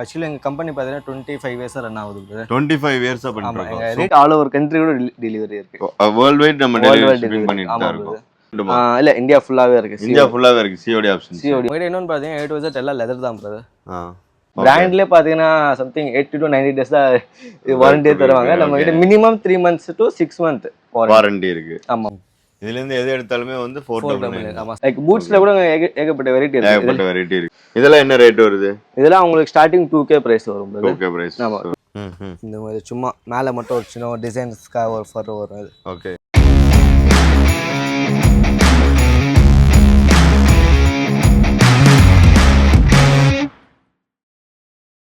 Actually எங்க company பார்த்தீங்கன்னா 25 இயர்ஸா ரன் ஆகுது brother. 25 இயர்ஸா ஆமா பண்றோம். எங்க ரேட் ஆல் ஓவர் கண்ட்ரி கூட டெலிவரி இருக்கு. வேர்ல்ட் வைட் நம்ம Worldwide டெலிவரி delivery. பண்ணிட்டு ஆமா தான் இருக்கோம். இல்ல இந்தியா ஃபுல்லாவே இருக்கு. இந்தியா ஃபுல்லாவே இருக்கு சிஓடி ஆப்ஷன்ஸ். சிஓடி இன்னொன்னு பார்த்தீங்கன்னா 8 வருஷம் எல்லாம் லெதர் தான் brother. ஆ பிராண்ட்லயே பாத்தீங்கன்னா சம்திங் 80 to 90 days தான் வாரண்டி தருவாங்க. நம்ம கிட்ட minimum 3 months to 6 month warranty இருக்கு. ஆமா. இதுல இருந்து எது எடுத்தாலுமே வந்து 499. ஆமா. லைக் பூட்ஸ்ல கூட ஏகப்பட்ட வெரைட்டி இருக்கு. ஏகப்பட்ட வெரைட்டி இருக்கு. இதெல்லாம் என்ன ரேட் வருது? இதெல்லாம் உங்களுக்கு ஸ்டார்டிங் 2k பிரைஸ் வரும் brother. 2k price. ஆமா. இந்த மாதிரி சும்மா மேல மட்டும் ஒரு சின்ன டிசைன்ஸ்க்காக ஒரு ஃபர் வரும் அது. Okay.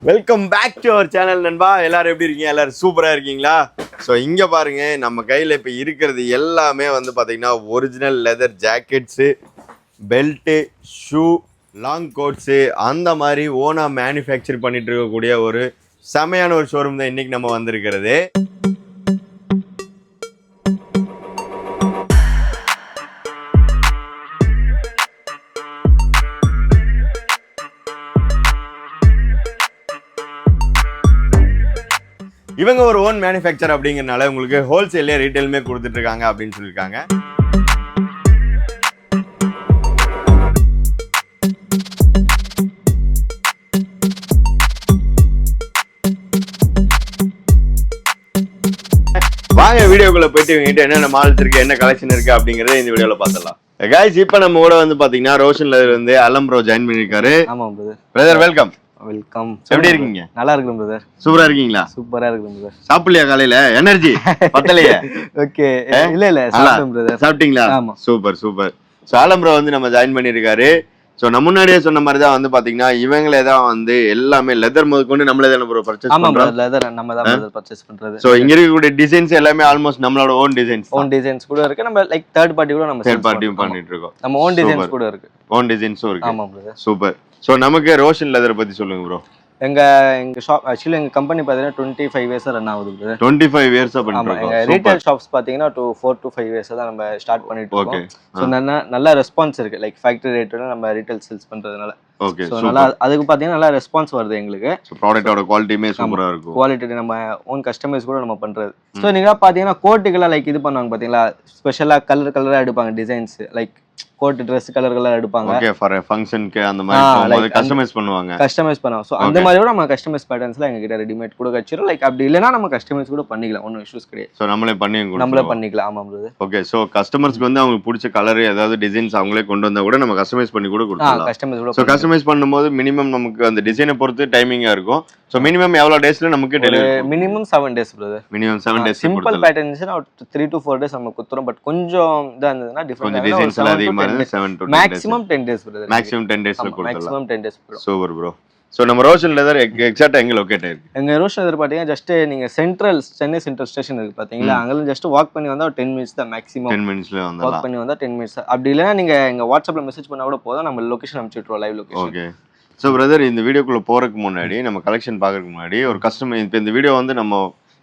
Welcome back to our channel நண்பா. எல்லாரும் எப்படி இருக்கீங்க? எல்லாரும் சூப்பரா இருக்கீங்களா? ஸோ இங்க பாருங்க, நம்ம கையில இப்ப இருக்கிறது எல்லாமே வந்து பாத்தீங்கன்னா original leather jackets, belt, shoe, long coats, அந்த மாதிரி ஓனா மேனுஃபேக்சர் பண்ணிட்டு இருக்கக்கூடிய ஒரு செமையான ஒரு ஷோரூம் தான் இன்னைக்கு நம்ம வந்திருக்கிறது. இவங்க ஒரு ஓன் மேனுஃபேக்சர் அப்படிங்கிறனால உங்களுக்கு ஹோல்சேல்லே ரீட்டைலுமே கொடுத்துட்டு இருக்காங்க அப்படின்னு சொல்லியிருக்காங்க. வாங்க வீடியோக்குள்ள போயிட்டு இவங்ககிட்ட என்னென்ன மாடல்ஸ் இருக்கு, என்ன கலெக்ஷன் இருக்கு அப்படிங்கறத இந்த வீடியோல பாத்திரலாம். கைஸ், இப்போ நம்ம கூட வந்து பாத்தீங்கன்னா ரோஷன் லெதர் வந்து அலம் ப்ரோ ஜாயின் பண்ணிருக்காரு. ஆமா பிரதர். Brother welcome. வெல்கம். எப்படி இருக்கீங்க? நல்லா இருக்கேன் பிரதர். சூப்பரா இருக்கீங்களா? சூப்பரா இருக்கேன் பிரதர். சாப்பிடலையா காலையில? எனர்ஜி பத்தலையா? ஓகே. இல்ல சாப்பிட்டேன் பிரதர். சாப்பிட்டீங்களா? ஆமா. Super super. ஸோ அலம் ப்ரோ வந்து நம்ம ஜாயின் பண்ணியிருக்காரு. ஸோ நம்ம முன்னாடியே சொன்ன மாதிரி தான் வந்து பாத்தீங்கன்னா இவங்களே தான் வந்து எல்லாமே லெதர் முதற்கொண்டு நம்மளே தான் ப்ரோ பர்ச்சேஸ் பண்றோம். ஆமா லெதர் நம்ம தான் பிரதர் பர்ச்சேஸ் பண்றது. ஸோ இங்க இருக்கக்கூடிய டிசைன்ஸ் எல்லாமே ஆல்மோஸ்ட் நம்மளோட ஓன் டிசைன்ஸ். ஓன் டிசைன்ஸ் கூட இருக்கு. நம்ம லைக் தேர்ட் பார்ட்டி கூட நம்ம தேர்ட் பார்ட்டியும் பண்ணிட்டு இருக்கோம். நம்ம ஓன் டிசைன்ஸ் கூட இருக்கு. ஓன் டிசைன்ஸும் இருக்கு. ஆமா பிரதர். சூப்பர். ஸோ நமக்கு ரோஷன் லெதர் பத்தி சொல்லுங்க ப்ரோ. எங்க ஷாப் ஆக்சுவலி எங்க கம்பெனி பாத்தீங்கன்னா 25 இயர்ஸா ரன் ஆகுது பிரதர். 25 இயர்ஸா ஆமா. பண்றோம். எங்க ரீட்டைல் ஷாப்ஸ் பாத்தீங்கன்னா 4 to 5 இயர்ஸ் தான் நம்ம ஸ்டார்ட் பண்ணிட்டு ஓகே. இருக்கோம். சோ நல்ல ரெஸ்பான்ஸ் இருக்கு. லைக் ஃபேக்டரி ரேட்டோட நம்ம ரீட்டைல் சேல்ஸ் பண்றதுனால. ஓகே. சோ நல்லா அதுக்கு பாத்தீங்கன்னா நல்ல ரெஸ்பான்ஸ் வருது எங்களுக்கு. சோ ப்ராடக்ட்டோட குவாலிட்டியுமே சூப்பரா இருக்கும். குவாலிட்டி நம்ம ஓன் கஸ்டமைஸ் கூட நம்ம பண்றது. சோ நீங்க பாத்தீங்கன்னா கோட்டுக்கெல்லாம் லைக் இது பண்ணுவாங்க பாத்தீங்களா, ஸ்பெஷலா கலரா எடுப்பாங்க டிசைன்ஸ். லைக் கோட் Dress கலர்களா எடுப்பாங்க. ஓகே. ஃபார் ஃபங்க்ஷனுக்கு அந்த மாதிரி கஸ்டமைஸ் பண்ணுவாங்க. கஸ்டமைஸ் பண்ணுவாங்க. சோ அந்த மாதிரி கூட நம்ம கஸ்டமைஸ் பேட்டர்ன்ஸ்ல எங்க கிட்ட ரெடிமேட் கூட கச்சிரும். லைக் அப்படி இல்லனா நம்ம கஸ்டமைஸ் கூட பண்ணிக்கலாம். ஒண்ணும் இஷ்யூஸ் கிடையாது. சோ நம்மளே பண்ணிங்க நம்மளே பண்ணிக்கலாம். ஆமா பிரதர். ஓகே. சோ கஸ்டமர்ஸ்க்கு வந்து அவங்களுக்கு பிடிச்ச கலர் ஏதாவது டிசைன்ஸ் அவங்களே கொண்டு வந்தா கூட நம்ம கஸ்டமைஸ் பண்ணி கூட கொடுக்கலாம். கஸ்டமைஸ் கூட. சோ கஸ்டமைஸ் பண்ணும்போது மினிமம் நமக்கு அந்த டிசைனை பொறுத்து டைமிங்கா இருக்கும். சோ மினிமம் எவ்வளவு டேஸ்ல நமக்கு delivery? Minimum 7 days brother. Minimum 7 days. Simple பேட்டர்ன்ஸ்னா 3 to 4 days நம்ம குத்துறோம். பட் கொஞ்சம் இதா இருந்ததுனா டிஃபரண்ட் டிசைன்ஸ் எல்லாம் அதிகமா இருந்தா 7 to 10 maximum 10 days brother. Maximum 10 daysல கொடுக்கலாம். Maximum 10 days bro. Super bro. So நம்ம ரோஷன் லெதர் எக்ஸாக்ட்டா எங்க லொகேட் ஆயிருக்கு? எங்க ரோஷன் லெதர் பாத்தீங்கன்னா ஜஸ்ட் நீங்க சென்னை சென்ட்ரல் ஸ்டேஷன் இருக்கு பாத்தீங்களா, அங்கல ஜஸ்ட் வாக் பண்ணி வந்தா 10 minutes தான் மேக்ஸிமம். 10 minutesல வந்தா வாக் பண்ணி வந்தா 10 minutes. அப்படி இல்லனா நீங்க எங்க வாட்ஸ்அப்ல மெசேஜ் பண்ணா கூட போதும். நம்ம லொகேஷன் அனுப்பிச்சு விட்டுறோம், live location. Okay. So brother, இந்த வீடியோக்குள்ள போறதுக்கு முன்னாடி நம்ம கலெக்ஷன் பார்க்கறதுக்கு முன்னாடி ஒரு கஸ்டமர் இப்போ இந்த வீடியோ வந்து நம்ம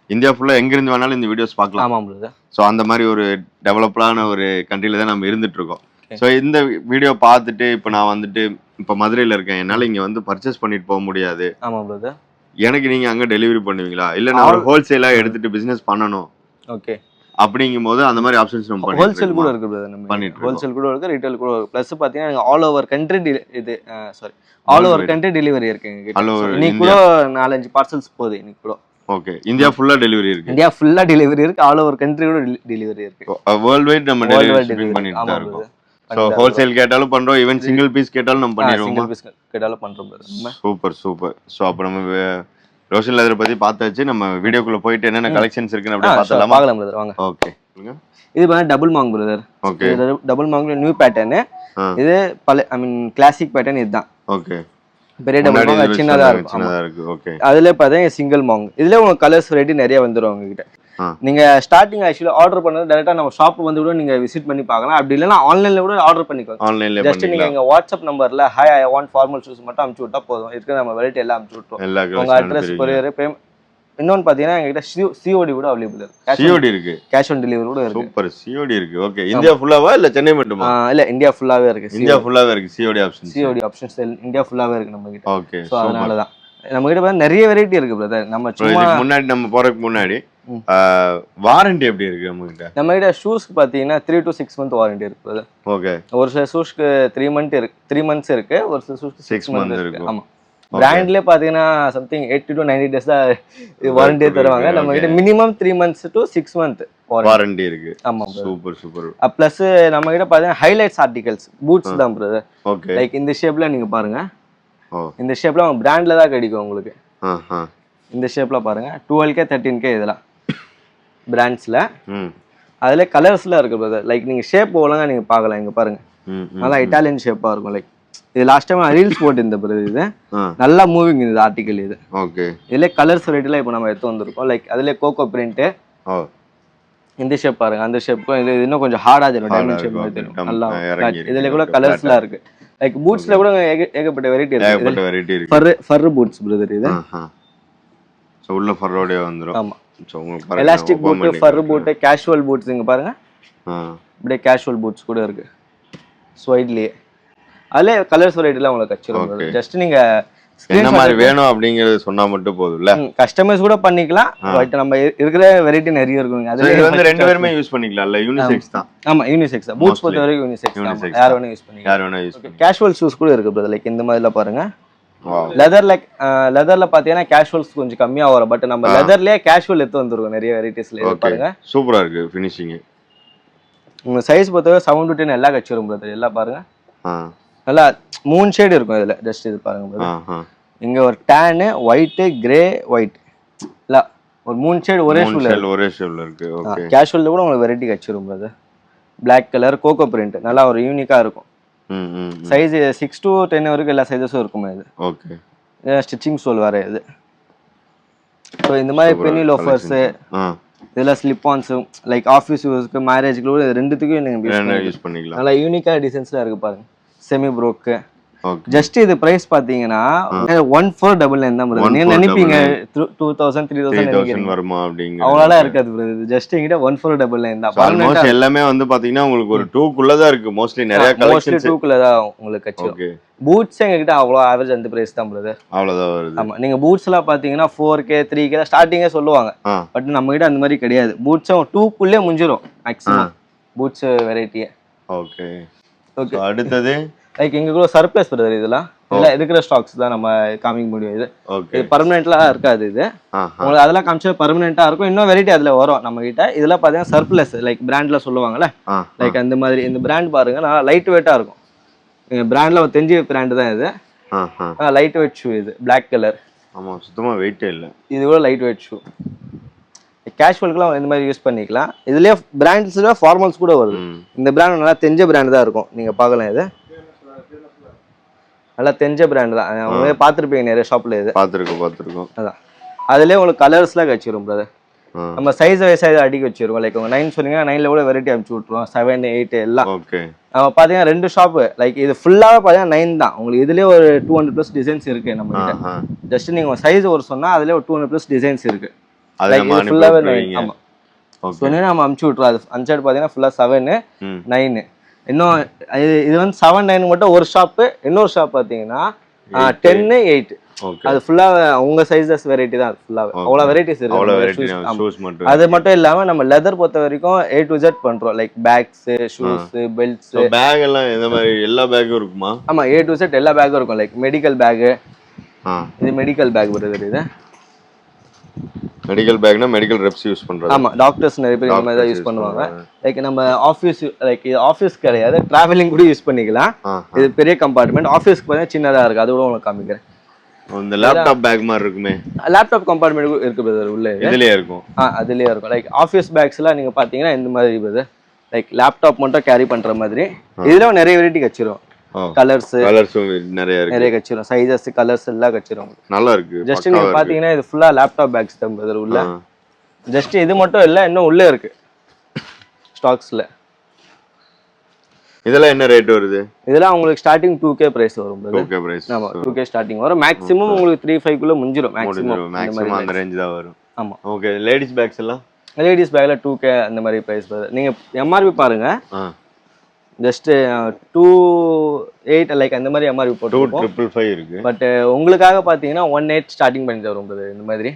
இந்தியா ஃபுல்லா எங்க இருந்து வேணாலும் இந்த வீடியோஸ் பார்க்கலாம். ஆமா பிரதர். ஸோ அந்த மாதிரி ஒரு டெவலப்டான ஒரு கண்ட்ரில தான் நம்ம இருந்துட்டு இருக்கோம். ஸோ இந்த வீடியோ பார்த்துட்டு இப்போ நான் வந்துட்டு இப்போ மதுரையில் இருக்கேன், என்னால் இங்கே வந்து பர்ச்சேஸ் பண்ணிட்டு போக முடியாது. ஆமா பிரதர். எனக்கு நீங்கள் அங்கே டெலிவரி பண்ணுவீங்களா? இல்லை நான் ஒரு ஹோல்சேலாக எடுத்துட்டு பிஸ்னஸ் பண்ணணும். ஓகே. அப்படிங்கும் போது அந்த மாதிரி ஆப்ஷன்ஸ் நம்ம பண்ணிட்டு ஹோல்சேல் கூட இருக்கு பிரதர். நம்ம பண்ணிட்டு ஹோல்சேல் கூட இருக்கு, ரீட்டைல் கூட இருக்கு. ப்ளஸ் பாத்தீங்கன்னா ஆல் ஓவர் கண்ட்ரி இது ஆல் ஓவர் கண்ட்ரி டெலிவரி இருக்கு எங்க கிட்ட. இன்னைக்கு கூட 4-5 பார்சல்ஸ் போகுது இன்னைக்கு கூட. ஓகே. இந்தியா ஃபுல்லா டெலிவரி இருக்கு. இந்தியா ஃபுல்லா டெலிவரி இருக்கு. ஆல் ஓவர் கண்ட்ரி கூட டெலிவரி இருக்கு. வேர்ல்ட் வைட் நம்ம டெலிவரி பண்ணிட்டு தான் இருக்கோம். சோ ஹோல்சேல் கேட்டாலும் பண்றோம், ஈவன் சிங்கிள் பீஸ் கேட்டாலும் நம்ம பண்ணிடுவோம். சிங்கிள் பீஸ் கேட்டாலும் பண்றோம் பிரதர். Super super. சோ அப்ப நம்ம ரோஷன் லெதர் பத்தி பார்த்தாச்சு. நம்ம வீடியோக்குள்ள போயிட்டு என்னென்ன கலெக்ஷன்ஸ் இருக்குன்னு அப்படியே பார்த்தலாம். பார்க்கலாம் பிரதர், வாங்க. ஓகே. இது பாருங்க டபுள் மாங் பிரதர். ஓகே. டபுள் மாங்ல நியூ பேட்டர்ன். இது கிளாசிக் பேட்டர்ன் இதுதான். ஓகே. பெரிய டபுள் மாங் சின்னதா இருக்கு. ஓகே. அதுல பாத்தீங்கன்னா சிங்கிள் மாங். இதுல உங்களுக்கு கலர்ஸ் வெரைட்டி நிறைய வந்துரும் உங்ககிட்ட. நீங்க ஸ்டார்டிங் ஆக்சுவலி ஆர்டர் பண்ணது டைரக்டா நம்ம ஷாப் வந்து கூட நீங்க விசிட் பண்ணி பார்க்கலாம். அப்படி இல்லனா ஆன்லைன்ல கூட ஆர்டர் பண்ணிக்கோங்க. ஆன்லைன்ல ஜஸ்ட் நீங்க எங்க வாட்ஸ்அப் நம்பர்ல high I want formal shoes மட்டும் அனுப்பிச்சு விட்டா போதும். இருக்க நம்ம வெரைட்டி எல்லாம் அனுப்பிச்சு விட்டுறோம். உங்க அட்ரஸ் கொரியர் இன்னொன்னு பாத்தீங்கன்னா எங்ககிட்ட சிஓடி கூட அவைலபிள் இருக்கு. சிஓடி இருக்கு. கேஷ் ஆன் டெலிவரி கூட இருக்கு. சூப்பர். சிஓடி இருக்கு. ஓகே. இந்தியா ஃபுல்லாவா இல்ல சென்னை மட்டுமா? இல்ல இந்தியா ஃபுல்லாவே இருக்கு. இந்தியா ஃபுல்லாவே இருக்கு COD options. COD options India ஃபுல்லாவே இருக்கு நம்ம கிட்ட. ஓகே. சோ அதனால தான் நம்ம கிட்ட பார்த்தா நிறைய வெரைட்டி இருக்கு பிரதர். நம்ம சும்மா முன்னாடி நம்ம போறதுக்கு முன்னாடி வாரண்டி எப்படி இருக்கு நம்ம கிட்ட? நம்ம கிட்ட ஷூஸ்க்கு பாத்தீங்கன்னா 3 to 6 month வாரண்டி இருக்கு பிரதர். ஓகே. ஒரு சில ஷூஸ்க்கு 3 months இருக்கு, ஒரு சில ஷூஸ்க்கு 6 months இருக்கு. ஆமா. பிராண்ட்லயே பாத்தீங்கன்னா சம்திங் 80 to 90 days தான் வாரண்டி தருவாங்க. நம்ம கிட்ட minimum 3 months to 6 month warranty இருக்கு. ஆமா சூப்பர் சூப்பர். பிளஸ் நம்ம கிட்ட பாத்தீங்கன்னா ஹைலைட்ஸ் ஆர்டிகல்ஸ் பூட்ஸ் தான் பிரதர். ஓகே. லைக் இந்த ஷேப்ல நீங்க பாருங்க. ஓ இந்த ஷேப்ல அவங்க பிராண்ட்ல தான் கிடைக்கும் உங்களுக்கு. இந்த ஷேப்ல பாருங்க 12K 13K இதெல்லாம் பிராண்ட்ஸ்ல. அதுல கலர்ஸ்லாம் இருக்கு பிரதர். லைக் நீங்க ஷேப் ஒழுங்கா நீங்க பார்க்கலாம். இங்க பாருங்க நல்லா இட்டாலியன் ஷேப்பா இருக்கும். லைக் இது லாஸ்ட் டைம் ரீல்ஸ் போட்டு பிரதர். இது நல்லா மூவிங் இந்த ஆர்டிகல் இது. ஓகே. இதுல கலர்ஸ் வெரைட்டில இப்போ நம்ம எடுத்து வந்திருக்கோம். லைக் அதுல கோகோ பிரிண்ட். இந்த ஷேப் பாருங்க, அந்த ஷேப்புக்கும் இது இன்னும் கொஞ்சம் ஹார்டா தெரியும். டைமண்ட் ஷேப் மாதிரி தெரியும். நல்லா இதுல கூட கலர்ஸ்லாம் இருக்கு. லைக் பூட்ஸ்ல கூட ஏகப்பட்ட வெரைட்டி இருக்கு. ஃபர் பூட்ஸ் பிரதர் இது. சோ உள்ள ஃபர்ரோட வந்துரும். ஆமா. சோ உங்களுக்கு பாருங்க எலாஸ்டிக் பூட், ஃபர் பூட், கேஷுவல் பூட்ஸ் இங்க பாருங்க. இப்படியே கேஷுவல் பூட்ஸ் கூட இருக்கு. ஸ்வைட்லயே அதுல கலர்ஸ் வெரைட்டிலாம் உங்களுக்கு வச்சிருக்கோம். ஜஸ்ட் நீங்க என்ன மாதிரி வேணும் அப்படிங்கறது சொன்னா மட்டும் போதும்ல. கஸ்டமைஸ் கூட பண்ணிக்கலாம். பட் நம்ம இருக்கிற வெரைட்டி நிறைய இருக்குங்க. அதுல வந்து ரெண்டு பேருமே யூஸ் பண்ணிக்கலாம்ல. யூனிசெக்ஸ் தான். ஆமா யூனிசெக்ஸ் தான். பூட்ஸ் பொறுத்த வரைக்கும் யூனிசெக்ஸ் தான். யார் வேணா யூஸ் பண்ணிக்கலாம். யார் வேணா யூஸ் பண்ணிக்கலாம். கேஷுவல் ஷூஸ் கூட இருக்கு பிரதர். லைக் இந்த மாதிரில பாருங்க. லெதர்ல பாத்தீங்கன்னா கேஷுவல்ஸ் கொஞ்சம் கம்மியா வரும். பட் நம்ம லெதர்லயே கேஷுவல் எடுத்து வந்துருக்கோம் நிறைய வெரைட்டிஸ்ல. பாருங்க சூப்பரா இருக்கு ஃபினிஷிங். உங்க சைஸ் பொறுத்தவரை 7 to 10 எல்லா கச்சிரும் பிரதர். எல்லாம் பாருங்க நல்லா 3 ஷேட் இருக்கும் இதுல. ஜஸ்ட் இது பாருங்க பிரதர். இங்க ஒரு tan, white, grey, white இல்ல ஒரு 3 ஷேட் ஒரே ஷேப்ல இருக்கு. ஓகே. கேஷுவல்ல கூட உங்களுக்கு வெரைட்டி கச்சிரும் brother. Black colour coco print நல்லா ஒரு யூனிக்கா இருக்கும். சைஸ் 6 to 10 வரைக்கும் எல்லா சைஸஸும் இருக்குமே இது. ஓகே. ஸ்டிச்சிங் சோல் வேற இது. சோ இந்த மாதிரி பெனி லோஃபர்ஸ், இதெல்லாம் ஸ்லிப் ஆன்ஸ், லைக் ஆஃபீஸ் யூஸ்க்கு, மேரேஜ்க்கு கூட ரெண்டுத்துக்கும் நீங்க யூஸ் பண்ணிக்கலாம். நல்லா யூனிக்கா டிசைன்ஸ்லாம் இருக்கு பாருங்க. Semi brogue. ஜஸ்ட் இது பிரைஸ் பாத்தீங்கன்னா 1499 தான் பிரதர். நீங்க நினைப்பீங்க 2000 3000 வருமா அப்படிங்க. அவ்வளவுலாம் இருக்காது பிரதர். ஜஸ்ட் இங்க 1499 தான். ஆல்மோஸ்ட் எல்லாமே வந்து பாத்தீங்கன்னா உங்களுக்கு ஒரு 2 குள்ள தான் இருக்கு. மோஸ்ட்லி நிறைய கலெக்ஷன்ஸ் 2 குள்ள தான் உங்களுக்கு கச்சு. ஓகே. பூட்ஸ் எங்க கிட்ட அவ்வளவு ஆவரேஜ் அந்த பிரைஸ் தான் பிரதர். அவ்வளவுதான் வருது. ஆமா. நீங்க பூட்ஸ் எல்லாம் பாத்தீங்கன்னா 4K 3K ஸ்டார்டிங்கே சொல்லுவாங்க. பட் நம்ம கிட்ட அந்த மாதிரி கிடையாது. பூட்ஸ் 2 குள்ளே முடிஞ்சிரும் maximum boots variety. Okay. Okay. அடுத்து லைக் இங்க கூட சர்ப்ளஸ் பிரதர். இதெல்லாம் இல்ல இருக்கிற ஸ்டாக்ஸ் தான் நம்ம காமிக்க முடியும். இது பெர்மனன்ட்லாம் இருக்காது. இது உங்களுக்கு அதெல்லாம் காமிச்சா பெர்மனன்ட்டா இருக்கும். இன்னும் வெரைட்டி அதுல வரும் நம்ம கிட்ட. இதெல்லாம் பாத்தீங்கன்னா சர்ப்ளஸ் லைக் பிராண்ட்ல சொல்லுவாங்கல்ல. லைக் அந்த மாதிரி இந்த பிராண்ட் பாருங்க நல்லா லைட் வெயிட்டா இருக்கும். எங்க பிராண்ட்ல ஒரு தெஞ்சி பிராண்ட் தான் இது. லைட் வெயிட் ஷூ இது. Black colour. ஆமா சுத்தமா வெயிட்டே இல்ல. இது கூட லைட் வெயிட் ஷூ. கேஷுவலுக்குலாம் இந்த மாதிரி யூஸ் பண்ணிக்கலாம். இதுலயே பிராண்ட்ஸ்ல ஃபார்மல்ஸ் கூட வருது. இந்த பிராண்ட் நல்லா தெஞ்ச பிராண்ட் தான் இருக்கும். நீங்க பார்க்கலாம். இது நல்லா தெரிஞ்ச பிராண்ட் தான். உங்களே பார்த்துருப்பீங்க நிறைய ஷாப்ல. இது பார்த்துருக்கோம். அதான் அதுலேயே உங்களுக்கு கலர்ஸ்லாம் வச்சிரும் பிரதர். நம்ம சைஸ் வைஸா அடிக்க வச்சிருக்கோம். லைக் உங்க 9 சொன்னீங்கன்னா 9ல கூட வெரைட்டி அனுப்பிச்சு விட்டுருவோம். 7, 8 எல்லாம். ஓகே. நம்ம பாத்தீங்கன்னா 2 ஷாப் லைக் இது ஃபுல்லாவே பாத்தீங்கன்னா 9 தான். உங்களுக்கு இதுலயே ஒரு 200+ டிசைன்ஸ் இருக்கு நம்ம கிட்ட. ஜஸ்ட் நீங்க சைஸ் ஒரு சொன்னா அதுலயே ஒரு 200+ டிசைன்ஸ் இருக்கு. லைக் இது ஃபுல்லாவே 9. ஆமா. சொன்னீங்கன்னா நம்ம அனுப்பிச்சு விட்டுறோம். அது அன்சைட் பாத்தீங்கன்னா ஃபுல்லா 7, 9. இன்னும் இது வந்து 7, 9 மட்டும் ஒரு ஷாப். இன்னொரு ஷாப் பாத்தீங்கன்னா 10, 8. அது ஃபுல்லா உங்க சைஸஸ் வெரைட்டி தான். ஃபுல்லா அவ்வளவு வெரைட்டிஸ் இருக்கு. அது மட்டும் இல்லாம நம்ம லெதர் பொறுத்த வரைக்கும் A to Z பண்றோம். Like bags, shoes, belts. Bag எல்லாம் இந்த மாதிரி எல்லா பேக்கும் இருக்குமா? ஆமா A to Z எல்லா பேக்கும் இருக்கும். Like medical bag. இது மெடிக்கல் பேக் வருது. இது மெடிக்கல் பேக்னா மெடிக்கல் ரெப்ஸ் யூஸ் பண்றாங்க. ஆமா டாக்டர்ஸ் நிறைய பேர் இந்த மாதிரி தான் யூஸ் பண்ணுவாங்க. லைக் நம்ம ஆபீஸ் லைக் இது ஆபீஸ் கிடையாது. டிராவலிங் கூட யூஸ் பண்ணிக்கலாம். இது பெரிய கம்பார்ட்மெண்ட். ஆபீஸ்க்கு பார்த்தா சின்னதா இருக்கு. அது கூட உங்களுக்கு காமிக்கிறேன். இந்த லேப்டாப் பேக் மாதிரி இருக்குமே. லேப்டாப் கம்பார்ட்மெண்ட் இருக்கு பிரதர். உள்ள இதுலயே இருக்கும். அதுலயே இருக்கும். லைக் ஆபீஸ் பேக்ஸ்லாம் நீங்க பாத்தீங்கன்னா இந்த மாதிரி பிரதர். லைக் லேப்டாப் மட்டும் கேரி பண்ற மாதிரி. இதுல நிறைய வெரைட்டி கச்சிரும். கலர்ஸ் நிறைய கச்சிரும். சைஸஸ் கலர்ஸ் எல்லாம் கச்சிரும். நல்லா இருக்கு. ஜஸ்ட் நீங்க பாத்தீங்கன்னா இது ஃபுல்லா லேப்டாப் பேக்ஸ் தான் பிரதர் உள்ள. ஜஸ்ட் இது மட்டும் இல்ல, இன்னும் உள்ள இருக்கு ஸ்டாக்ஸ்ல. இதெல்லாம் என்ன ரேட் வருது? இதெல்லாம் உங்களுக்கு ஸ்டார்டிங் 2K பிரைஸ் வரும் பிரதர். 2K price. ஆமா 2K ஸ்டார்டிங் வரும். மேக்ஸिमम உங்களுக்கு 3-5 குள்ள முடிஞ்சிரும். மேக்ஸिमम அந்த ரேஞ்ச் தான் வரும். ஆமா. ஓகே. லேடீஸ் பேக்ஸ் எல்லாம் லேடீஸ் பேக்ல 2K அந்த மாதிரி பிரைஸ் பிரதர். நீங்க MRP பாருங்க. ஜஸ்ட் 2.8 லைக் அந்த மாதிரி எம்ஆர்பி போட்டு 2,555 இருக்கு. பட் உங்களுக்காக பார்த்தீங்கன்னா 1.8 ஸ்டார்டிங் பண்ணி தரும் brother இந்த மாதிரி.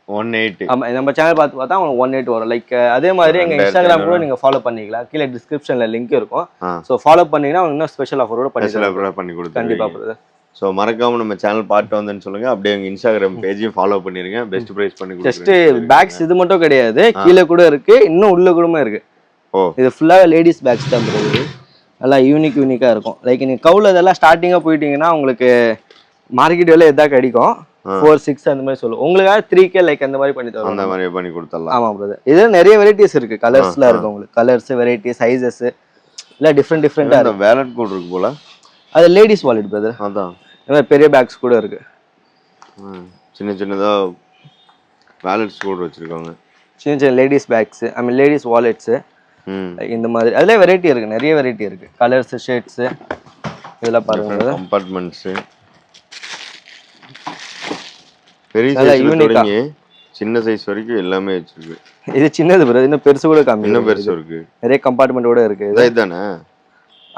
1.8. ஆமா நம்ம சேனல் பார்த்து பார்த்தா உங்களுக்கு 1.8 வரும். லைக் அதே மாதிரி எங்க இன்ஸ்டாகிராம் கூட நீங்க ஃபாலோ பண்ணிக்கலாம். கீழே டிஸ்கிரிப்ஷன்ல லிங்க் இருக்கும். ஸோ ஃபாலோ பண்ணீங்கன்னா இன்னும் ஸ்பெஷல் ஆஃபரோட பண்ணி கொடுத்து கண்டிப்பா பிரதர். ஸோ மறக்காம நம்ம சேனல் பார்த்து வந்தேன்னு சொல்லுங்க. அப்படியே எங்க இன்ஸ்டாகிராம் பேஜையும் ஃபாலோ பண்ணிருங்க. பெஸ்ட் பிரைஸ் பண்ணி ஜஸ்ட் பேக்ஸ் இது மட்டும் கிடையாது, கீழே கூட இருக்கு, இன்னும் உள்ள கூட இருக்கு. ஓ இது ஃபுல்லா லேடிஸ் பேக்ஸ் தான் பிரதர். நல்லா யூனிக்கா இருக்கும். லைக் நீங்க கவுல இதெல்லாம் ஸ்டார்டிங்கா போயிட்டீங்கன்னா உங்களுக்கு மார்க்கெட் விலை எதா கிடைக்கும் 4-6 அந்த மாதிரி சொல்லுவோம். உங்களுக்காக 3K லைக் அந்த மாதிரி பண்ணி தரோம். அந்த மாதிரி பண்ணி கொடுத்துடலாம். ஆமா பிரதர். இது நிறைய வெரைட்டிஸ் இருக்கு, கலர்ஸ்லாம் இருக்கு உங்களுக்கு. கலர்ஸ், வெரைட்டி, சைஸஸ் இல்ல டிஃபரெண்டா இருக்கு. வாலெட் கூட இருக்கு போல. அது லேடிஸ் வாலெட் பிரதர். அதான் இந்த மாதிரி பெரிய பேக்ஸ் கூட இருக்கு. சின்னதா வாலெட்ஸ் கூட வச்சிருக்காங்க. சின்ன லேடிஸ் பேக்ஸ், ஐ மீன் லேடிஸ் வாலெட்ஸ் இந்த மாதிரி. அதுல வெரைட்டி இருக்கு, நிறைய வெரைட்டி இருக்கு. கலர்ஸ், ஷேட்ஸ் இதெல்லாம் பாருங்க. கம்பார்ட்மெண்ட்ஸ் பெரிய சைஸ்ல தொடங்கி சின்ன சைஸ் வரைக்கும் எல்லாமே வச்சிருக்கு. இது சின்னது பிரதர், இன்னும் பெருசு கூட காமி. இன்னும் பெருசு இருக்கு, நிறைய கம்பார்ட்மெண்ட் கூட இருக்கு. இதுதானே?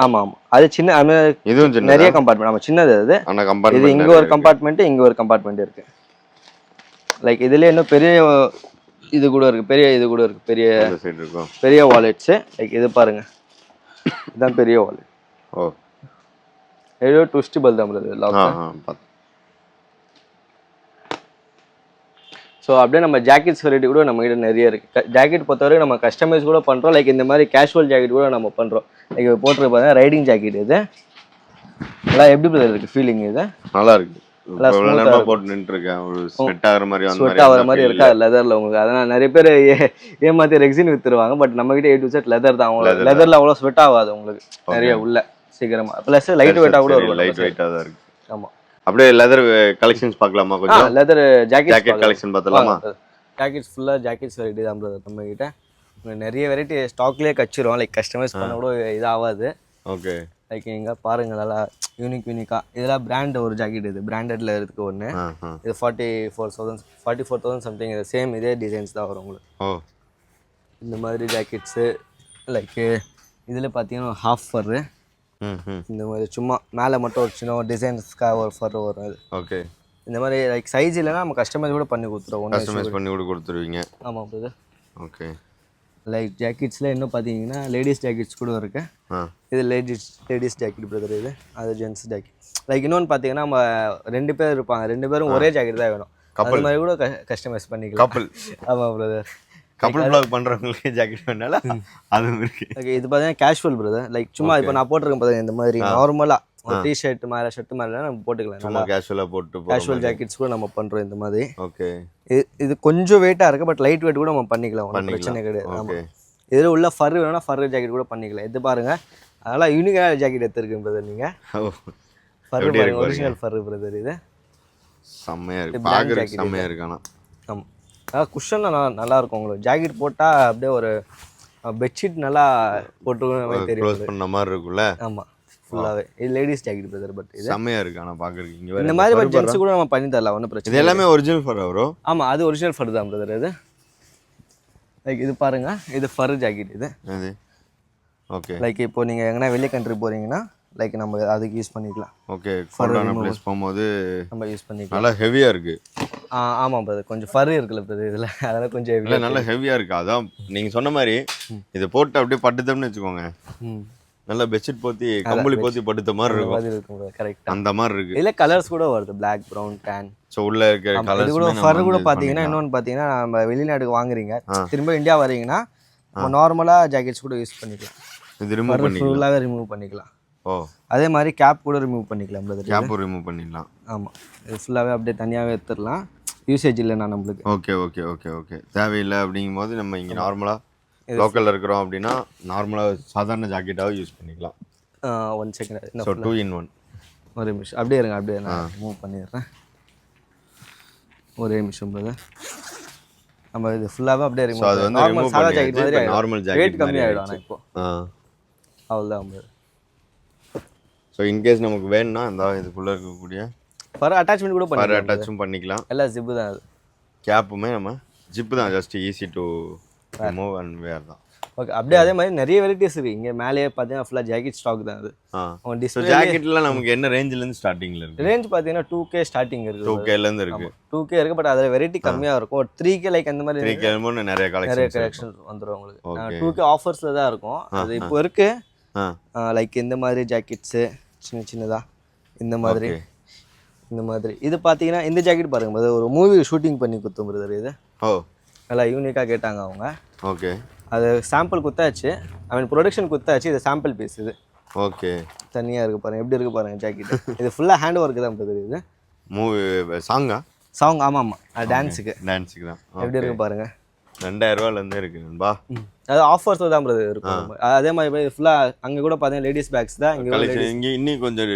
ஆமா ஆமா, அது சின்ன, இதுவும் சின்ன, நிறைய கம்பார்ட்மெண்ட். ஆமா சின்னது அது. ஆனா கம்பார்ட்மெண்ட் இது இங்க ஒரு கம்பார்ட்மெண்ட், இங்க ஒரு கம்பார்ட்மெண்ட் இருக்கு. லைக் இதுல இன்னும் பெரிய இது கூட இருக்கு, பெரிய இது கூட இருக்கு, பெரிய சைடு இருக்கும், பெரிய வாலெட்ஸ். லைக் இது பாருங்க, இதுதான் பெரிய வாலெட். ஓ ஏதோ ட்விஸ்டபிள் தான் பிரதர் லாக். ஸோ அப்படியே நம்ம ஜாக்கெட்ஸ் வெரைட்டி கூட நம்ம கிட்ட நிறைய இருக்கு. ஜாக்கெட் பொறுத்தவரைக்கும் நம்ம கஸ்டமைஸ் கூட பண்றோம். லைக் இந்த மாதிரி கேஷுவல் ஜாக்கெட் கூட நம்ம பண்றோம். லைக் போட்டுருக்கு பாருங்க, ரைடிங் ஜாக்கெட். இது நல்லா எப்படி பிரதர் இருக்கு ஃபீலிங்? இது நல்லா இருக்கு, போட்டு நின்றுருக்கேன். ஒரு ஸ்வெட் ஆகிற மாதிரி இருக்கா லெதர்ல உங்களுக்கு. அதனால நிறைய பேர் ஏமாத்தி ரெக்ஸின் வித்துருவாங்க. பட் நம்ம கிட்ட A to Z லெதர் தான். உங்களுக்கு லெதர்ல அவ்வளோ ஸ்வெட் ஆகாது உங்களுக்கு நிறைய உள்ள சீக்கிரமா. பிளஸ் லைட் வெயிட்டா கூட இருக்கும். லைட் வெயிட்டா தான் இருக்கு. ஆமா. அப்படியே லெதர் கலெக்ஷன்ஸ் பார்க்கலாமா? கொஞ்சம் லெதர் ஜாக்கெட் கலெக்ஷன் பார்த்தலாமா? ஜாக்கெட்ஸ் ஃபுல்லா ஜாக்கெட்ஸ் வெரைட்டி தான் பிரதர் நம்ம கிட்ட. நிறைய வெரைட்டி ஸ்டாக்லயே கச்சிரும். லைக் கஸ்டமைஸ் பண்ண கூட இது ஆகாது. ஓகே. லைக் இங்க பாருங்க, நல்லா யூனிக்கா. இதெல்லாம் பிராண்ட் ஒரு ஜாக்கெட். இது பிராண்டட்ல இருக்கு ஒன்று. இது 44,000 சம்திங். இது சேம் இதே டிசைன்ஸ் தான் வரும் உங்களுக்கு. ஓ இந்த மாதிரி ஜாக்கெட்ஸு. லைக் இதில் பார்த்தீங்கன்னா ஹாஃப் ஃபர்ரு. இந்த மாதிரி சும்மா மேலே மட்டும் ஒரு சின்ன டிசைன்ஸ்க்காக ஒரு ஃபர் வரும். அது ஓகே. இந்த மாதிரி லைக் சைஸ் இல்லைன்னா நம்ம கஸ்டமைஸ் கூட பண்ணி கொடுத்துருவோம். கஸ்டமைஸ் பண்ணி கூட கொடுத்துருவீங்க? ஆமாம் பிரதர். ஓகே. லைக் ஜாக்கெட்ஸில் இன்னும் பார்த்தீங்கன்னா லேடிஸ் ஜாக்கெட்ஸ் கூட இருக்கு. இது லேடிஸ் ஜாக்கெட் பிரதர். இது அது ஜென்ஸ் ஜாக்கெட். லைக் இன்னொன்று பார்த்தீங்கன்னா நம்ம 2 பேர் இருப்பாங்க, 2 பேரும் ஒரே ஜாக்கெட் தான் வேணும். அது மாதிரி கூட கஸ்டமைஸ் பண்ணிக்கலாம். கப்பல். ஆமாம் பிரதர். கப்பல் ப்ளாக் பண்றவங்களுக்கு ஜாக்கெட் வேணால அதுவும் இருக்கு. ஓகே. இது பார்த்தீங்கன்னா கேஷுவல் பிரதர். லைக் சும்மா இப்போ நான் போட்டிருக்கேன் பாருங்க, இந்த மாதிரி நார்மலாக ஒரு டிஷர்ட் மேலே ஷர்ட் மேலே நம்ம போட்டுக்கலாம். நல்லா கேஷுவலாக போட்டு கேஷுவல் ஜாக்கெட்ஸ் கூட நம்ம பண்ணுறோம் இந்த மாதிரி. ஓகே. இது கொஞ்சம் வெயிட்டாக இருக்குது, பட் லைட் வெயிட் கூட நம்ம பண்ணிக்கலாம், ஒன்றும் பிரச்சனை கிடையாது. ஆமாம். இதில் உள்ள ஃபர் வேணும்னா ஃபர் ஜாக்கெட் கூட பண்ணிக்கலாம். இது பாருங்க, அதெல்லாம் யூனிக்கான ஜாக்கெட் எடுத்துருக்கேன் பிரதர். நீங்கள் ஃபர் பாருங்க, ஒரிஜினல் ஃபர் பிரதர். இது செம்மையாக இருக்குது, பார்க்குறதுக்கு செம்மையாக இருக்கு. ஆனால் ஆமாம், அதான் குஷன்லாம் நல்லா இருக்கும் உங்களுக்கு. ஜாக்கெட் போட்டால் அப்படியே ஒரு பெட்ஷீட் நல்லா போட்டுக்கணும் தெரியும், பண்ண மாதிரி இருக்கும்ல. ஆமாம், ஃபுல்லாகவே. இது லேடிஸ் ஜாக்கெட் பிரதர். பட் இது செம்மையாக இருக்குது. ஆனால் பார்க்குறதுக்கு இங்கே இந்த மாதிரி பட் ஜென்ஸ் கூட நம்ம பண்ணி தரலாம், ஒன்றும் பிரச்சனை. இது எல்லாமே ஒரிஜினல் ஃபர் ப்ரோ? ஆமாம், அது ஒரிஜினல் ஃபர் தான் பிரதர். இது லைக் இது பாருங்க, இது ஃபர் ஜாக்கெட். இது ஓகே. லைக் இப்போ நீங்கள் எங்கன்னா வெளியே கண்ட்ரி போகிறீங்கன்னா லைக் நம்ம அதுக்கு யூஸ் பண்ணிக்கலாம். ஓகே. ஃபர்டான பிளேஸ் போகும்போது நம்ம யூஸ் பண்ணிக்கலாம். நல்லா ஹெவியாக இருக்குது. ஆமாம் பிரதர், கொஞ்சம் ஃபர் இருக்குல்ல பிரதர் இதில், அதெல்லாம் கொஞ்சம் இல்லை நல்லா ஹெவியாக இருக்குது. அதான் நீங்கள் சொன்ன மாதிரி இதை போட்டு அப்படியே பட்டுத்தோம்னு வச்சுக்கோங்க, நல்லா பெட்ஷீட் போத்தி கம்பளி போத்தி படுத்த மாதிரி இருக்கும். கரெக்ட், அந்த மாதிரி இருக்கு. இல்ல கலர்ஸ் கூட வருது, Black, brown, tan. சோ உள்ள இருக்க கலர்ஸ் இது கூட ஃபர் கூட பாத்தீங்கன்னா இன்னொன்னு பாத்தீங்கன்னா நம்ம வெளிநாட்டுக்கு வாங்குறீங்க, திரும்ப இந்தியா வரீங்கன்னா நம்ம நார்மலா ஜாக்கெட்ஸ் கூட யூஸ் பண்ணிக்கலாம். இது ரிமூவ் பண்ணிக்கலாம், ஃபுல்லாவே ரிமூவ் பண்ணிக்கலாம். ஓ, அதே மாதிரி கேப் கூட ரிமூவ் பண்ணிக்கலாம் பிரதர். கேப் ரிமூவ் பண்ணிடலாம். ஆமா, இது ஃபுல்லாவே அப்படியே தனியாவே எடுத்துடலாம், யூசேஜ் இல்லைன்னா நம்மளுக்கு. Okay okay okay okay. தேவையில்லை அப்படிங்கும்போது நம்ம இங்கே நார்மலாக லோக்கலில் இருக்கிறோம் அப்படின்னா நார்மலாக சாதாரண ஜாக்கெட்டாகவும் யூஸ் பண்ணிக்கலாம். 1 செகண்ட். So 2 in 1. ஒரே நிமிஷம் அப்படியே இருங்க, அப்படியே நான் மூவ் பண்ணிடுறேன். ஒரே நிமிஷம் பிரதர். நம்ம இது ஃபுல்லாகவே அப்படியே ரிமூவ். அது வந்து நார்மல் சாதா ஜாக்கெட் மாதிரி நார்மல் ஜாக்கெட் வெயிட் கம்மி ஆகிடும். ஆனால் இப்போ அவ்வளோதான் பிரதர். ஸோ இன்கேஸ் நமக்கு வேணும்னா இந்த இதுக்குள்ளே இருக்கக்கூடிய ஃபர் அட்டாச்மெண்ட் கூட ஃபர் அட்டாச்சும் பண்ணிக்கலாம். எல்லாம் ஜிப்பு தான். அது கேப்புமே நம்ம ஜிப்பு தான், just easy to remove and wear தான். ஓகே அப்படியே அதே மாதிரி நிறைய வெரைட்டிஸ் இருக்கு இங்க மேலேயே பார்த்தீங்கன்னா ஃபுல்லா ஜாக்கெட் ஸ்டாக் தான் அது ஸோ டிஸ்பிளே ஜாக்கெட்லாம் நமக்கு என்ன ரேஞ்சில இருந்து ஸ்டார்டிங்ல இருக்கு? ரேஞ்ச் பார்த்தீங்கன்னா 2K ஸ்டார்டிங் இருக்கு 2K ல இருந்து இருக்கு. 2K இருக்கு பட் அதுல வெரைட்டி கம்மியா இருக்கும் 3K லைக் அந்த மாதிரி 3K மூணு நிறைய கலெக்ஷன் வந்துரும் உங்களுக்கு 2K ஆஃபர்ஸ்ல தான் இருக்கும் அது இப்போ இருக்கு லைக் இந்த மாதிரி ஜாக்கெட்ஸ் சின்ன சின்னதா இந்த மாதிரி இது பார்த்தீங்கன்னா இந்த ஜாக்கெட் பாருங்க brother, ஒரு மூவி ஷூட்டிங் பண்ணி குத்தும் பிரதர் இது நல்லா யூனிக்காக கேட்டாங்க அவங்க. ஓகே அது சாம்பிள் குத்தாச்சு ப்ரொடக்ஷன் குத்தாச்சு இது சாம்பிள் பீஸ் இது. ஓகே தனியாக இருக்கு பாருங்க எப்படி இருக்கு பாருங்க ஜாக்கெட் இது ஃபுல்லாக ஹேண்ட் ஒர்க் தான் பிரதர் இது. மூவி சாங் ஆமாம் டான்ஸுக்கு தான் எப்படி இருக்கு பாருங்க 2000 ரூபாயிலேருந்து இருக்கு நண்பா. அது ஆஃபர்ஸ் தான் பிரதர் இருக்கும் அதே மாதிரி ஃபுல்லாக அங்கே கூட பார்த்தீங்கன்னா லேடிஸ் பேக்ஸ் தான் இங்கே இன்னும் கொஞ்சம்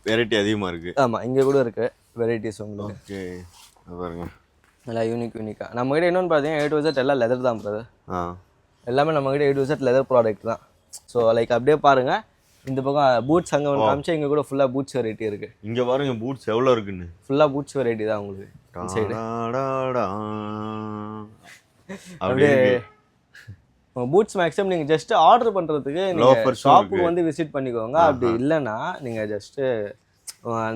வெரைட்டி அதிகமாக இருக்கு. ஆமாம் இங்கே கூட இருக்கு வெரைட்டிஸ் உங்களுக்கு. ஓகே பாருங்க நல்லா யூனிக்காக நம்மகிட்ட இன்னொன்று பார்த்தீங்கன்னா A to Z எல்லாம் லெதர் தான் பிரதர். எல்லாமே நம்மகிட்ட A to Z leather product தான். ஸோ லைக் அப்படியே பாருங்க இந்த பக்கம் பூட்ஸ் அங்கே ஒன்று காமிச்சா இங்கே கூட ஃபுல்லாக பூட்ஸ் வெரைட்டி இருக்கு. இங்கே பாருங்க பூட்ஸ் எவ்வளோ இருக்குன்னு ஃபுல்லாக பூட்ஸ் வெரைட்டி தான் உங்களுக்கு சைடு. அப்படியே பூட்ஸ் மேக்ஸிமம் நீங்கள் ஜஸ்ட் ஆர்டர் பண்ணுறதுக்கு நீங்கள் ஷாப்புக்கு வந்து விசிட் பண்ணிக்கோங்க. அப்படி இல்லைன்னா நீங்கள் ஜஸ்ட்டு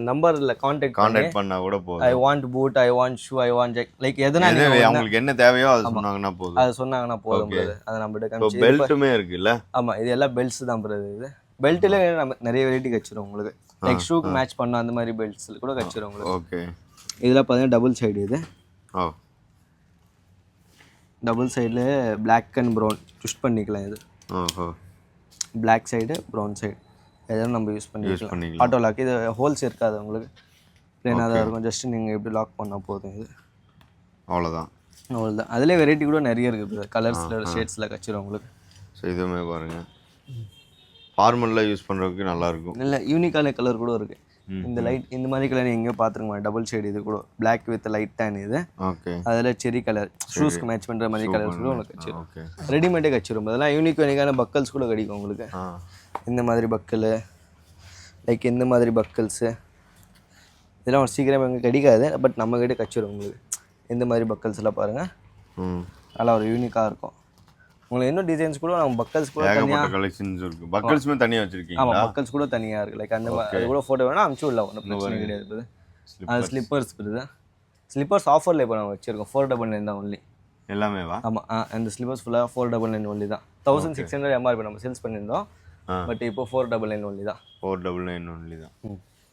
நம்பர்ல கான்டாக்ட் பண்ணா கூட போதும். I want boot I want shoe I want like எதனா உங்களுக்கு என்ன தேவையோ அது சொன்னாங்கன்னா போதும். அது சொன்னாங்கன்னா போதும் பிரதர். அது நம்மகிட்ட காமிச்சு பெல்ட்டுமே இருக்குல்ல. ஆமா இது எல்லாம் பெல்ட்ஸ் தான் பிரதர். இது பெல்ட்ல நம்ம நிறைய வெரைட்டி கச்சிரும் உங்களுக்கு லைக் ஷூக்கு மேட்ச் பண்ண அந்த மாதிரி பெல்ட்ஸ் கூட கச்சிரும் உங்களுக்கு. ஓகே இதெல்லாம் பார்த்தீங்கன்னா டபுள் சைடு இது. டபுள் சைடுல Black அண்ட் ப்ரௌன் ட்விஸ்ட் பண்ணிக்கலாம். இது Black சைடு ப்ரௌன் சைடு எதாவது நம்ம யூஸ் பண்ணிக்கலாம். ஆட்டோ லாக் இது ஹோல்ஸ் இருக்காது உங்களுக்கு ப்ளேனாக தான் இருக்கும். ஜஸ்ட் நீங்கள் எப்படி லாக் பண்ணால் போதும். இது அவ்வளோதான். அதிலே வெரைட்டி கூட நிறைய இருக்குது கலர்ஸில் ஷேட்ஸில் கச்சிரும் உங்களுக்கு. ஸோ இதுவுமே பாருங்கள் ஃபார்மலில் யூஸ் பண்ணுறதுக்கு நல்லாயிருக்கும். இல்லை யூனிக்கான கலர் கூட இருக்குது. இந்த லைட் இந்த மாதிரி கலர் எங்கேயோ பார்த்துருங்க டபுள் ஷேட் இது கூட Black வித் லைட் டேன் இது. ஓகே அதில் செரி கலர் ஷூஸ்க்கு மேட்ச் பண்ணுற மாதிரி கலர்ஸ் கூட உங்களுக்கு கச்சிரும். ரெடிமேடே கச்சிரும். அதெல்லாம் யூனிக்கான பக்கல்ஸ் கூட கிடைக்கும் உங்களுக்கு. இந்த மாதிரி பக்கல் லைக் இந்த மாதிரி பக்கல்ஸு இதெல்லாம் ஒரு சீக்கிரம் எங்கே கிடைக்காது பட் நம்மக்கிட்ட கச்சிரும் உங்களுக்கு. இந்த மாதிரி பக்கல்ஸ்லாம் பாருங்கள் நல்லா ஒரு யூனிக்காக இருக்கும். உங்களுக்கு இன்னும் டிசைன்ஸ் கூட நம்ம பக்கல்ஸ் கூட தனியாக கலெக்ஷன்ஸ் இருக்குது. பக்கல்ஸுமே தனியாக வச்சுருக்கீங்க. ஆமாம் பக்கல்ஸ் கூட தனியாக இருக்குது லைக் அந்த மாதிரி அது கூட ஃபோட்டோ வேணால் அனுப்பிச்சு விடலாம் ஒன்றும் பிரச்சனை கிடையாது. அது ஸ்லிப்பர்ஸ் இருக்குது. ஸ்லிப்பர்ஸ் ஆஃபரில் இப்போ நம்ம வச்சுருக்கோம் 499 தான் ஒன்லி எல்லாமே வா. ஆமாம் அந்த ஸ்லிப்பர்ஸ் ஃபுல்லாக 499 ஒன்லி தான். 1600 MRP நம்ம சேல்ஸ் பண்ணியிருந்தோம் பட் இப்போ 499 ஒன்லி தான். 499 ஒன்லி தான்.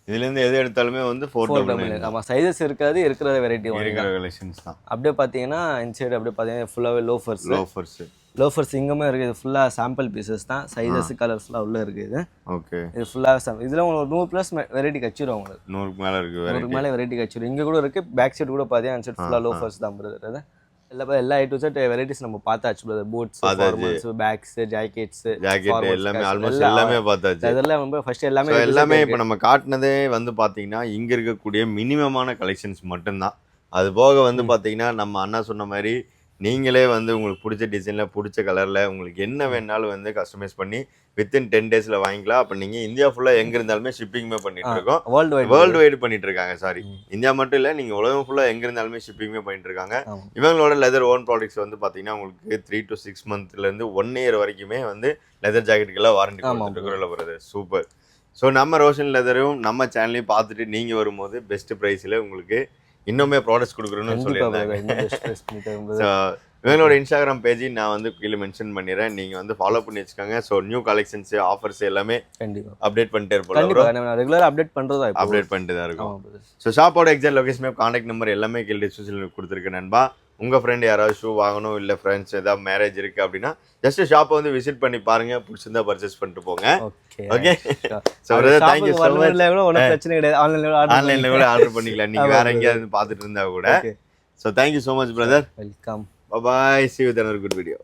இதுலேருந்து எது எடுத்தாலுமே வந்து 499. ஆமாம் சைஸஸ் இருக்காது இருக்கிற வெரைட்டி இருக்கிற கலெக்ஷன்ஸ் தான். அப்படியே பார்த்தீங்கன்னா இன்சைடு அப்படியே பார்த்தீங்கன்னா ஃபுல்லாகவே லோஃபர்ஸ் இங்கேயுமே இருக்குது. இது ஃபுல்லாக சாம்பிள் பீசஸ் தான். சைஸஸ் கலர்ஸ்லாம் உள்ளே இருக்குது. ஓகே இது ஃபுல்லாக இதில் உங்களுக்கு 100+ வெரைட்டி கச்சிரும் உங்களுக்கு. 100க்கு மேலே இருக்குது. 100க்கு மேலே வெரைட்டி கச்சிரும். இங்கே கூட இருக்குது. பேக் சைடு கூட பார்த்தீங்கன்னா அந்த சைடு ஃபுல்லாக லோஃபர்ஸ் தான் பிரதர். எல்லா A to Z வெரைட்டிஸ் நம்ம பார்த்தாச்சு brother. Boots formals bags jacket எல்லாமே ஆல்மோஸ்ட் எல்லாமே பார்த்தாச்சு. அதெல்லாம் நம்ம ஃபர்ஸ்ட் எல்லாமே இப்போ நம்ம காட்டினதே வந்து பார்த்தீங்கன்னா இங்கே இருக்கக்கூடிய மினிமமான கலெக்ஷன்ஸ் மட்டும்தான். அது போக வந்து பார்த்தீங்கன்னா நம்ம அண்ணா சொன்ன மாதிரி நீங்களே வந்து உங்களுக்கு பிடிச்ச டிசைனில் பிடிச்ச கலரில் உங்களுக்கு என்ன வேணாலும் வந்து கஸ்டமைஸ் பண்ணி வித்தின் 10 daysல வாங்கிக்கலாம். அப்போ நீங்கள் இந்தியா ஃபுல்லாக எங்கே இருந்தாலுமே ஷிப்பிங்குமே பண்ணிட்டு இருக்கோம். வேர்ல்டு வைடு பண்ணிட்டு இருக்காங்க. சாரி இந்தியா மட்டும் இல்லை நீங்கள் உலகம் ஃபுல்லாக எங்கே இருந்தாலுமே ஷிப்பிங்குமே பண்ணிட்டு இருக்காங்க. இவங்களோட லெதர் ஓன் ப்ராடக்ட்ஸ் வந்து பார்த்தீங்கன்னா உங்களுக்கு 3 to 6 monthsலேருந்து 1 year வரைக்குமே வந்து லெதர் ஜாக்கெட்டுக்கெல்லாம் வாரண்டி கொடுத்துட்டு வருது. சூப்பர். ஸோ நம்ம ரோஷன் லெதரும் நம்ம சேனலையும் பார்த்துட்டு நீங்கள் வரும்போது பெஸ்ட் ப்ரைஸில் உங்களுக்கு இன்னுமே ப்ராடக்ட்ஸ் கொடுக்குறோன்னு சொல்லியிருந்தாங்க. இவங்களோட இன்ஸ்டாகிராம் பேஜ் நான் வந்து கீழே மென்ஷன் பண்ணிடுறேன். நீங்கள் வந்து ஃபாலோ பண்ணி வச்சுக்கோங்க. ஸோ நியூ கலெக்ஷன்ஸ் ஆஃபர்ஸ் எல்லாமே அப்டேட் பண்ணிட்டே இருப்போம். ரெகுலராக அப்டேட் பண்ணிட்டு தான் இருக்கும். ஸோ ஷாப்போட எக்ஸாக்ட் லொகேஷன் கான்டாக்ட் நம்பர் எல்லாமே கீழே டிஸ்கிரிப்ஷனில் கொடுத்துருக்கேன் நண்பா. உங்கள் ஃப்ரெண்ட் யாராவது ஷூ வாங்கணும் இல்லை ஃப்ரெண்ட்ஸ் ஏதாவது மேரேஜ் இருக்குது அப்படின்னா ஜஸ்ட் ஷாப்பை வந்து விசிட் பண்ணி பாருங்கள். பிடிச்சிருந்தா பர்ச்சேஸ் பண்ணிட்டு போங்க. Okay so thank you so much. ஆன்லைனில் கூட ஆர்டர் பண்ணிக்கலாம் நீங்கள் வேறு எங்கேயாவது பார்த்துட்டு இருந்தா கூட. So thank you so much brother. Welcome. Bye bye. See you with another good video.